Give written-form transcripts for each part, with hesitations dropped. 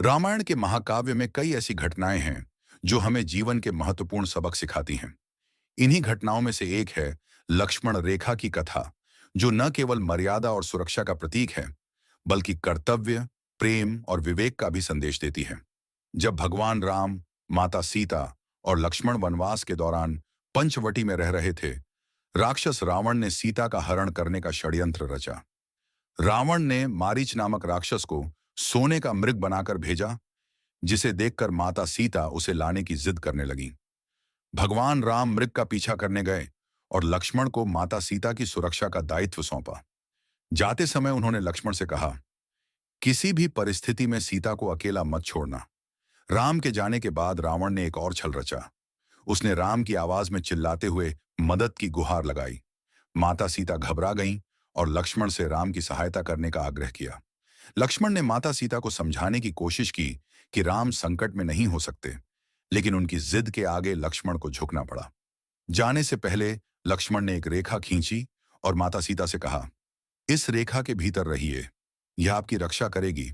रामायण के महाकाव्य में कई ऐसी घटनाएं हैं जो हमें जीवन के महत्वपूर्ण सबक सिखाती हैं। इन्हीं घटनाओं में से एक है लक्ष्मण रेखा की कथा, जो न केवल मर्यादा और सुरक्षा का प्रतीक है, बल्कि कर्तव्य, प्रेम और विवेक का भी संदेश देती है। जब भगवान राम, माता सीता और लक्ष्मण वनवास के दौरान पंचवटी में रह रहे थे, राक्षस रावण ने सीता का हरण करने का षड्यंत्र रचा। रावण ने मारीच नामक राक्षस को सोने का मृग बनाकर भेजा, जिसे देखकर माता सीता उसे लाने की जिद करने लगी। भगवान राम मृग का पीछा करने गए और लक्ष्मण को माता सीता की सुरक्षा का दायित्व सौंपा। जाते समय उन्होंने लक्ष्मण से कहा, किसी भी परिस्थिति में सीता को अकेला मत छोड़ना। राम के जाने के बाद रावण ने एक और छल रचा। उसने राम की आवाज में चिल्लाते हुए मदद की गुहार लगाई। माता सीता घबरा गईं और लक्ष्मण से राम की सहायता करने का आग्रह किया। लक्ष्मण ने माता सीता को समझाने की कोशिश की कि राम संकट में नहीं हो सकते, लेकिन उनकी जिद के आगे लक्ष्मण को झुकना पड़ा। जाने से पहले लक्ष्मण ने एक रेखा खींची और माता सीता से कहा, इस रेखा के भीतर रहिए, यह आपकी रक्षा करेगी।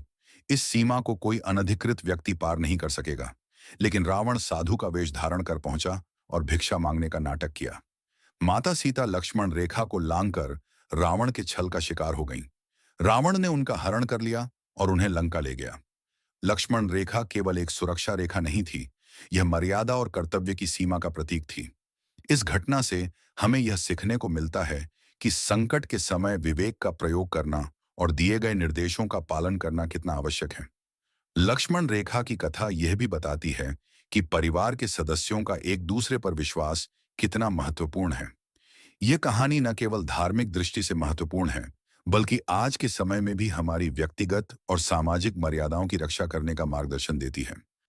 इस सीमा को कोई अनधिकृत व्यक्ति पार नहीं कर सकेगा। लेकिन रावण साधु का वेश धारण कर पहुंचा और भिक्षा मांगने का नाटक किया। माता सीता लक्ष्मण रेखा को लांघकर रावण के छल का शिकार हो गईं। रावण ने उनका हरण कर लिया और उन्हें लंका ले गया। लक्ष्मण रेखा केवल एक सुरक्षा रेखा नहीं थी, यह मर्यादा और कर्तव्य की सीमा का प्रतीक थी। इस घटना से हमें यह सीखने को मिलता है कि संकट के समय विवेक का प्रयोग करना और दिए गए निर्देशों का पालन करना कितना आवश्यक है। लक्ष्मण रेखा की कथा यह भी बताती है कि परिवार के सदस्यों का एक दूसरे पर विश्वास कितना महत्वपूर्ण है। यह कहानी न केवल धार्मिक दृष्टि से महत्वपूर्ण है, बल्कि आज के समय में भी हमारी व्यक्तिगत और सामाजिक मर्यादाओं की रक्षा करने का मार्गदर्शन देती है।